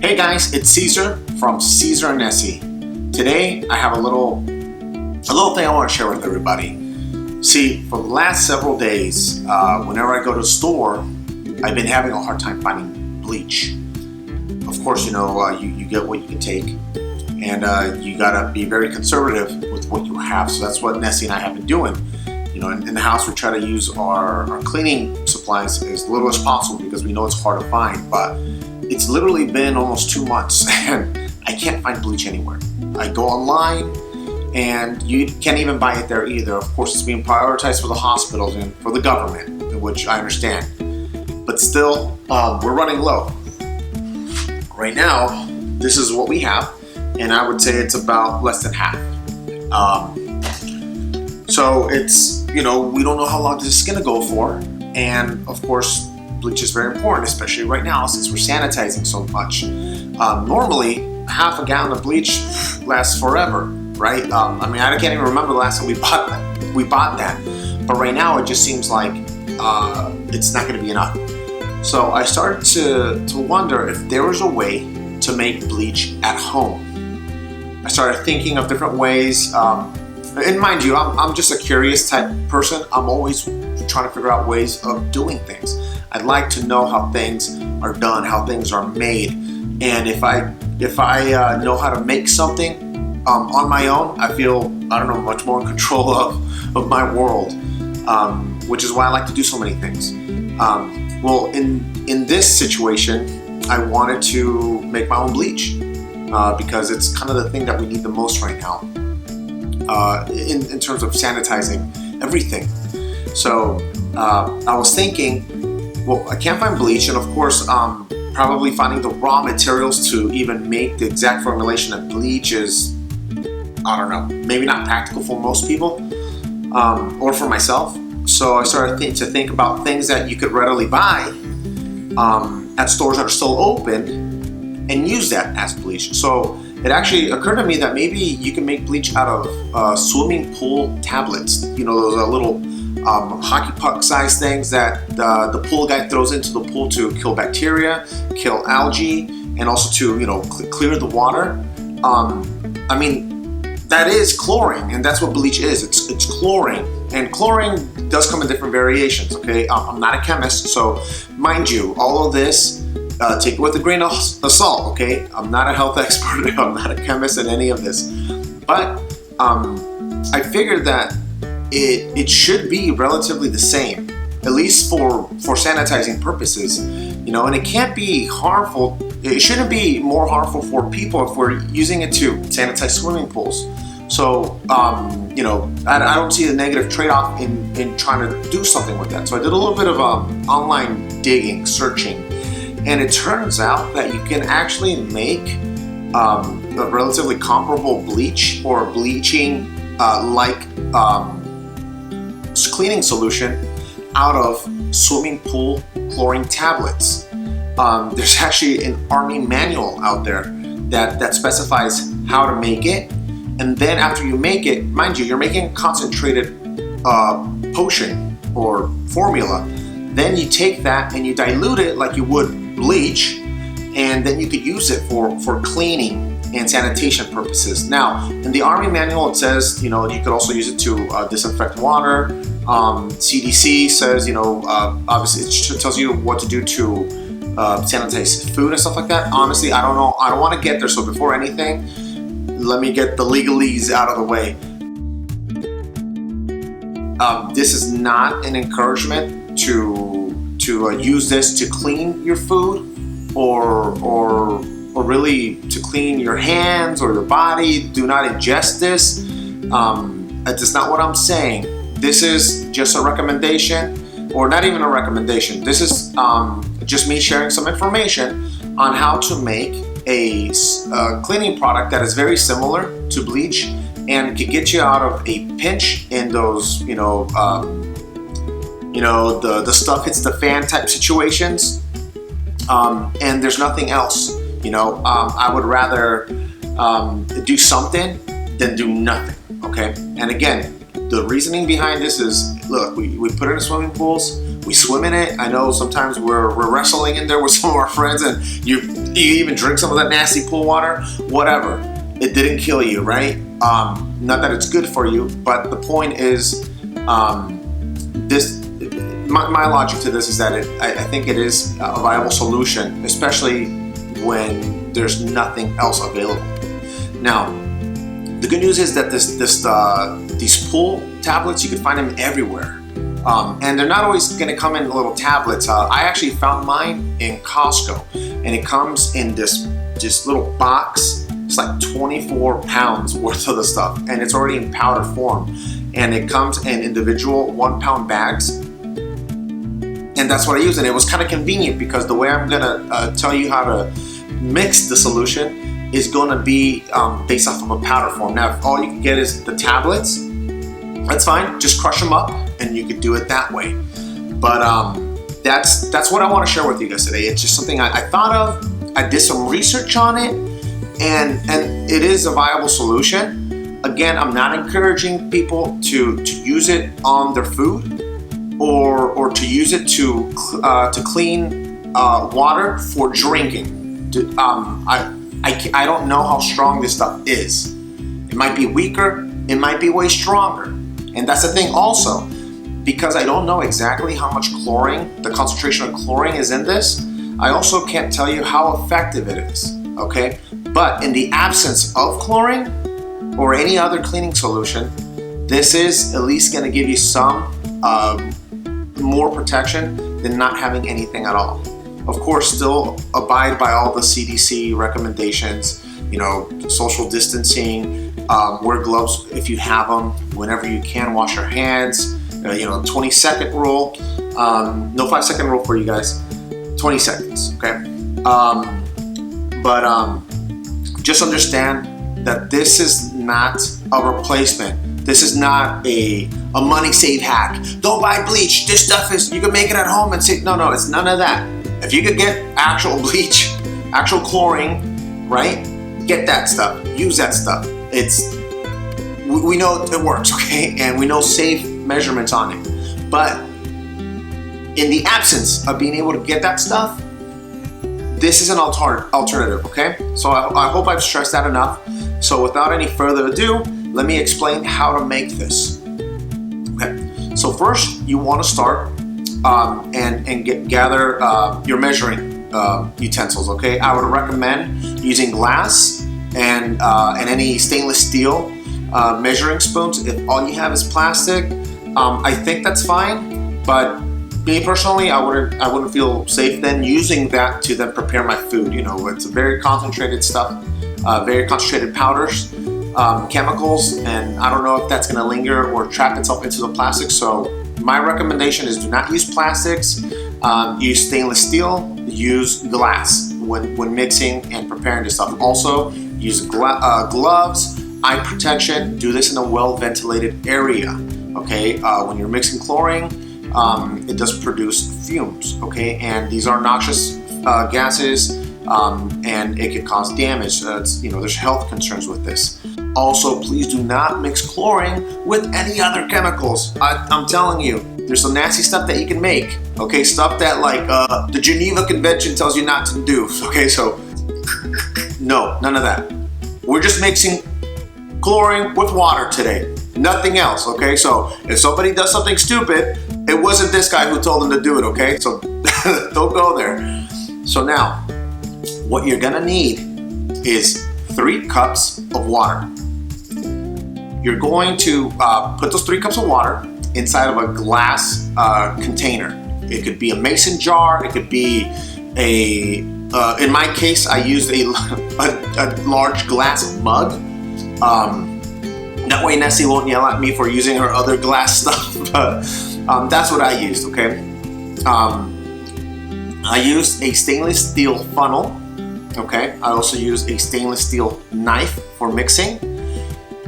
Hey guys, it's Caesar from Caesar and Nessie. Today I have a little thing I want to share with everybody. See, for the last several days, whenever I go to the store, I've been having a hard time finding bleach. Of course, you get what you can take, and you gotta be very conservative with what you have. So that's what Nessie and I have been doing. In the house we try to use our cleaning supplies as little as possible because we know it's hard to find, but it's literally been almost 2 months and I can't find bleach anywhere. I go online and you can't even buy it there either. Of course, it's being prioritized for the hospitals and for the government, which I understand. But still, we're running low. Right now, this is what we have, and I would say it's about less than half. So it's, we don't know how long this is gonna go for. And of course, bleach is very important, especially right now since we're sanitizing so much. Normally, half a gallon of bleach lasts forever, right? I can't even remember the last time we bought that. But right now, it just seems like it's not gonna be enough. So I started to wonder if there was a way to make bleach at home. I started thinking of different ways. And mind you, I'm just a curious type person. I'm always trying to figure out ways of doing things. I'd like to know how things are done, how things are made. And if I know how to make something on my own, I feel, much more in control of my world, which is why I like to do so many things. Well, in this situation, I wanted to make my own bleach because it's kind of the thing that we need the most right now. In terms of sanitizing everything. So I was thinking, well, I can't find bleach, and of course probably finding the raw materials to even make the exact formulation of bleach is, maybe not practical for most people, or for myself. So I started to think about things that you could readily buy at stores that are still open and use that as bleach. So it actually occurred to me that maybe you can make bleach out of swimming pool tablets. Those little hockey puck size things that the pool guy throws into the pool to kill bacteria, kill algae, and also to clear the water. That is chlorine, and that's what bleach is. It's chlorine, and chlorine does come in different variations. Okay, I'm not a chemist, so mind you, all of this. Take it with a grain of salt, okay? I'm not a health expert, I'm not a chemist in any of this. But I figured that it should be relatively the same, at least for sanitizing purposes, and it can't be harmful. It shouldn't be more harmful for people if we're using it to sanitize swimming pools. So, I don't see the negative trade-off in trying to do something with that. So I did a little bit of online digging, searching, and it turns out that you can actually make a relatively comparable bleach or bleaching cleaning solution out of swimming pool chlorine tablets. There's actually an Army manual out there that specifies how to make it. And then after you make it, mind you, you're making a concentrated potion or formula. Then you take that and you dilute it like you would bleach, and then you could use it for cleaning and sanitation purposes. Now, in the Army manual, it says, you could also use it to disinfect water. CDC says, obviously it tells you what to do to sanitize food and stuff like that. Honestly, I don't know. I don't want to get there. So before anything, let me get the legalese out of the way. This is not an encouragement to use this to clean your food or really to clean your hands or your body. Do not ingest this. That's not what I'm saying. This is just a recommendation, or not even a recommendation. This is just me sharing some information on how to make a cleaning product that is very similar to bleach and can get you out of a pinch in those, the stuff hits the fan type situations, and there's nothing else. I would rather do something than do nothing. Okay, and again, the reasoning behind this is, look, we put it in swimming pools. We swim in it. I know sometimes we're wrestling in there with some of our friends, and you even drink some of that nasty pool water. Whatever, it didn't kill you, right? Not that it's good for you, but the point is, my logic to this is that I think it is a viable solution, especially when there's nothing else available. Now, the good news is that these pool tablets, you can find them everywhere. And they're not always going to come in little tablets. I actually found mine in Costco, and it comes in this little box. It's like 24 pounds worth of the stuff, and it's already in powder form. And it comes in individual 1 pound bags. And that's what I use, and it was kind of convenient because the way I'm gonna tell you how to mix the solution is gonna be based off of a powder form. Now, if all you can get is the tablets, that's fine. Just crush them up, and you could do it that way. But that's what I want to share with you guys today. It's just something I thought of. I did some research on it, and it is a viable solution. Again, I'm not encouraging people to use it on their food, or to use it to clean water for drinking. I don't know how strong this stuff is. It might be weaker, it might be way stronger. And that's the thing also, because I don't know exactly how much chlorine, the concentration of chlorine is in this, I also can't tell you how effective it is, okay? But in the absence of chlorine or any other cleaning solution, this is at least gonna give you some more protection than not having anything at all. Of course, still abide by all the CDC recommendations, social distancing, wear gloves if you have them, whenever you can, wash your hands, 20-second rule, no 5-second rule for you guys, 20 seconds, okay? But just understand that this is not a replacement. This is not a money save hack. Don't buy bleach. This stuff you can make it at home and say, no, it's none of that. If you could get actual bleach, actual chlorine, right? Get that stuff. Use that stuff. We know it works, okay? And we know safe measurements on it. But in the absence of being able to get that stuff, this is an alternative, okay? So I hope I've stressed that enough. So without any further ado, let me explain how to make this. Okay, so first you want to start and gather your measuring utensils. Okay, I would recommend using glass and any stainless steel measuring spoons. If all you have is plastic, I think that's fine. But me personally, I wouldn't feel safe then using that to then prepare my food. It's a very concentrated stuff, very concentrated powders. Chemicals, and I don't know if that's going to linger or trap itself into the plastic. So my recommendation is do not use plastics, use stainless steel, use glass when mixing and preparing this stuff. Also use gloves, eye protection. Do this in a well ventilated area, okay? When you're mixing chlorine, it does produce fumes, okay? And these are noxious gases, and it can cause damage. There's health concerns with this. Also, please do not mix chlorine with any other chemicals. I'm telling you, there's some nasty stuff that you can make, okay? Stuff that the Geneva Convention tells you not to do, okay? So, no, none of that. We're just mixing chlorine with water today, nothing else, okay? So, if somebody does something stupid, it wasn't this guy who told them to do it, okay? So, don't go there. So now, what you're gonna need is 3 cups of water. You're going to put those 3 cups of water inside of a glass container. It could be a mason jar, it could be in my case, I used a large glass mug. That way Nessie won't yell at me for using her other glass stuff, but that's what I used, okay? I used a stainless steel funnel. Okay, I also use a stainless steel knife for mixing.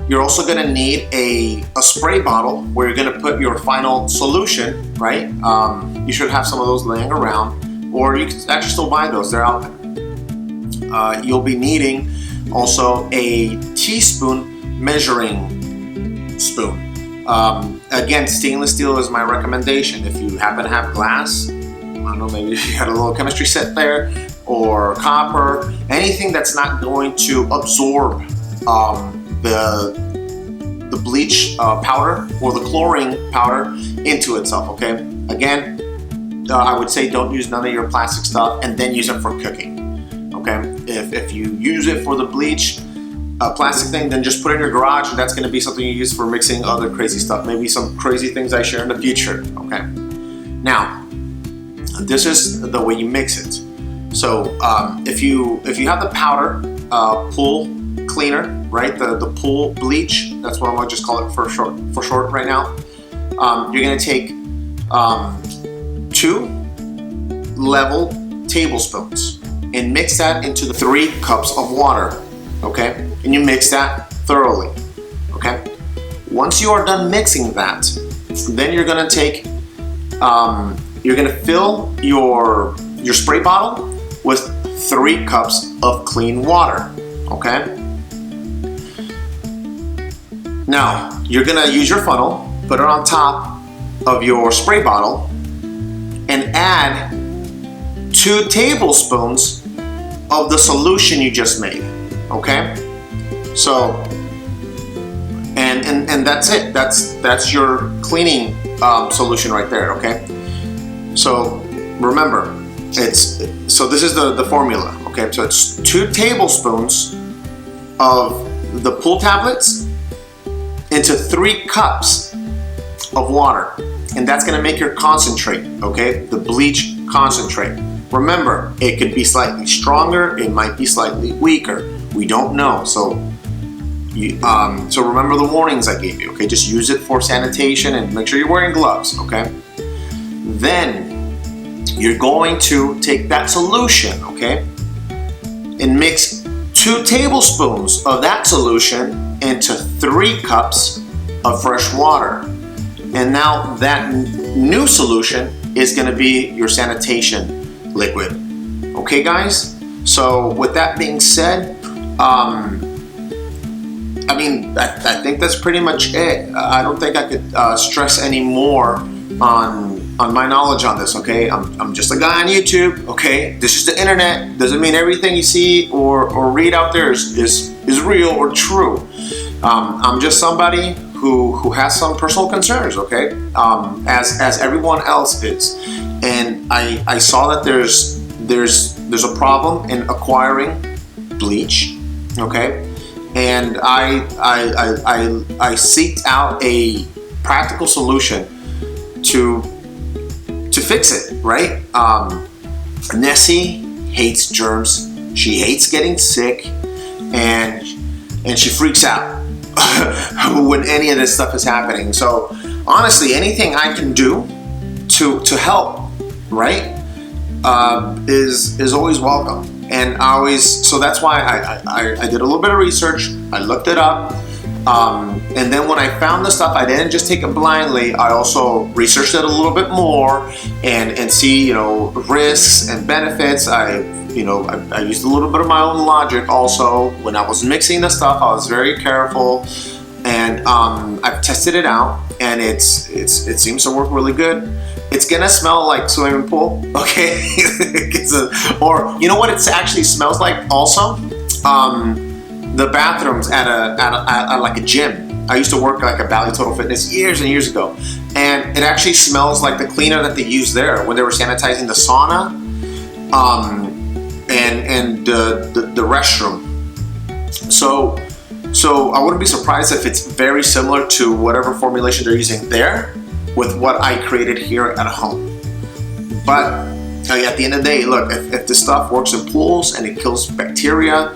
You're also gonna need a spray bottle where you're gonna put your final solution, right? You should have some of those laying around, or you can actually still buy those, they're out there. You'll be needing also a teaspoon measuring spoon. Again, stainless steel is my recommendation. If you happen to have glass, I don't know, maybe if you got a little chemistry set there, or copper, anything that's not going to absorb the bleach powder or the chlorine powder into itself, okay? Again, I would say don't use none of your plastic stuff and then use it for cooking, okay? If you use it for the bleach plastic thing, then just put it in your garage, and that's gonna be something you use for mixing other crazy stuff, maybe some crazy things I share in the future, okay? Now, this is the way you mix it. So if you have the powder pool cleaner, right? The pool bleach, that's what I'm gonna just call it for short right now. You're gonna take 2 level tablespoons and mix that into the 3 cups of water, okay? And you mix that thoroughly, okay? Once you are done mixing that, then you're gonna take, you're gonna fill your spray bottle with 3 cups of clean water, okay? Now, you're gonna use your funnel, put it on top of your spray bottle, and add 2 tablespoons of the solution you just made, okay? So, and that's it. That's your cleaning solution right there, okay? So, remember, so this is the formula, okay? So it's 2 tablespoons of the pool tablets into 3 cups of water, and that's gonna make your concentrate, okay? The bleach concentrate. Remember, it could be slightly stronger, it might be slightly weaker. We don't know, so remember the warnings I gave you, okay? Just use it for sanitation and make sure you're wearing gloves, okay? Then you're going to take that solution, okay, and mix 2 tablespoons of that solution into 3 cups of fresh water. And now that new solution is going to be your sanitation liquid. Okay, guys? So with that being said, I mean, I think that's pretty much it. I don't think I could stress any more on my knowledge on this, okay? I'm just a guy on YouTube, okay? This is the internet. Doesn't mean everything you see or read out there is real or true. I'm just somebody who has some personal concerns, okay? As everyone else is. And I saw that there's a problem in acquiring bleach, okay? And I seeked out a practical solution to fix it, right? Nessie hates germs. She hates getting sick, and she freaks out when any of this stuff is happening. So honestly, anything I can do to help, right, is always welcome. And so that's why I did a little bit of research. I looked it up. And then when I found the stuff, I didn't just take it blindly. I also researched it a little bit more and see, risks and benefits. I used a little bit of my own logic also. When I was mixing the stuff, I was very careful, and I've tested it out, and it seems to work really good. It's gonna smell like swimming pool, okay? Or you know what it actually smells like also? The bathrooms at like a gym. I used to work like a Bally Total Fitness years and years ago, and it actually smells like the cleaner that they used there when they were sanitizing the sauna and the restroom. So I wouldn't be surprised if it's very similar to whatever formulation they're using there with what I created here at home. But at the end of the day, look, if this stuff works in pools and it kills bacteria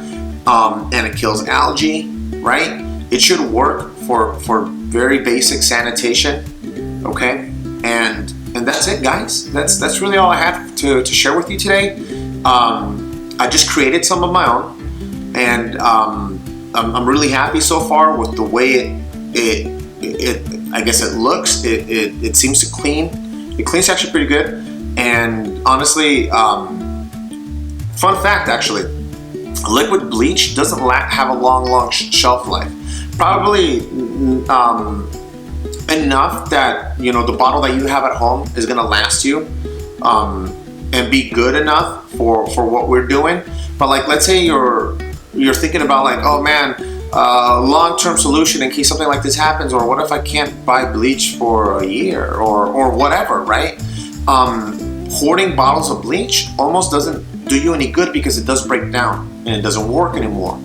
and it kills algae, right? It should work for very basic sanitation, okay? And that's it, guys. That's really all I had to share with you today. I just created some of my own, and I'm really happy so far with the way it I guess it looks. It seems to clean. It cleans actually pretty good. And honestly, fun fact actually, liquid bleach doesn't have a long shelf life. Probably enough that, you know, the bottle that you have at home is gonna last you and be good enough for what we're doing. But like, let's say you're thinking about like, oh man, long-term solution in case something like this happens, or what if I can't buy bleach for a year, or whatever, right? Hoarding bottles of bleach almost doesn't do you any good, because it does break down and it doesn't work anymore.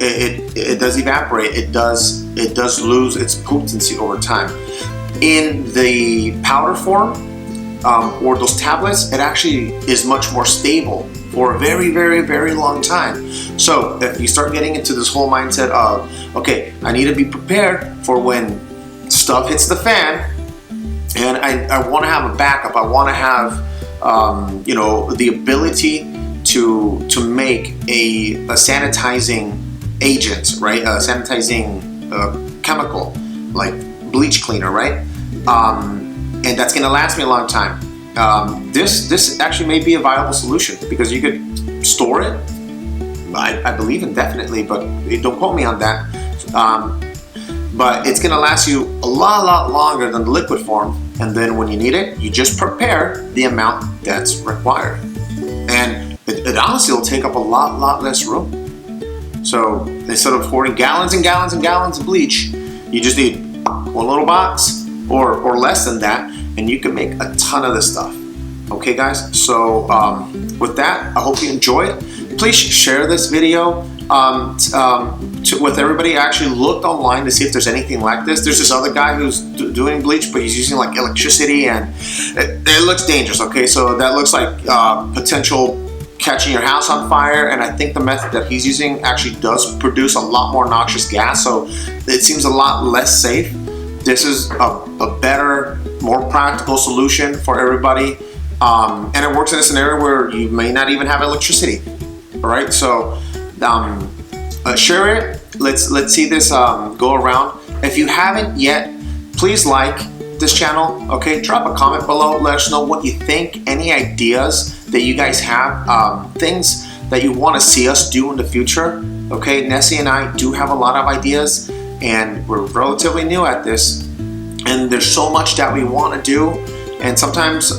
It does evaporate. It does lose its potency over time. In the powder form, or those tablets, it actually is much more stable for a very, very, very long time. So if you start getting into this whole mindset of, okay, I need to be prepared for when stuff hits the fan, and I want to have a backup. I want to have, you know, the ability to make a sanitizing agent, right? A sanitizing chemical like bleach cleaner, right? And that's going to last me a long time. This actually may be a viable solution, because you could store it, I believe, indefinitely, but don't quote me on that. But it's going to last you a lot longer than the liquid form. And then when you need it, you just prepare the amount that's required. And it honestly will take up a lot less room. So instead of hoarding gallons and gallons and gallons of bleach, you just need one little box or less than that, and you can make a ton of this stuff. Okay, guys? So with that, I hope you enjoyed. Please share this video with everybody. I actually looked online to see if there's anything like this. There's this other guy who's doing bleach, but he's using like electricity, and it looks dangerous. Okay, so that looks like potential catching your house on fire, and I think the method that he's using actually does produce a lot more noxious gas, so it seems a lot less safe. This is a better, more practical solution for everybody, and it works in a scenario where you may not even have electricity. All right, so share it. Let's see this go around. If you haven't yet, please like this channel. Okay, drop a comment below. Let us know what you think. Any ideas that you guys have, things that you want to see us do in the future. Okay, Nessie and I do have a lot of ideas, and we're relatively new at this, and there's so much that we want to do, and sometimes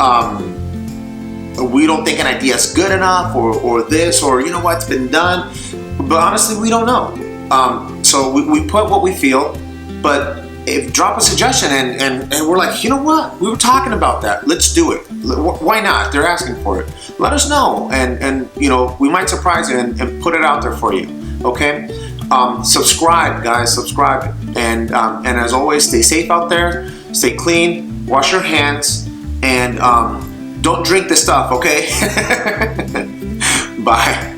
we don't think an idea is good enough, or this, or you know what's been done, but honestly we don't know. So we put what we feel, but if drop a suggestion and we're like, you know what, we were talking about that, let's do it. Why not? They're asking for it. Let us know, and you know, we might surprise you and put it out there for you. Okay, subscribe, guys, subscribe, and as always, stay safe out there, stay clean, wash your hands, and don't drink this stuff. Okay. Bye.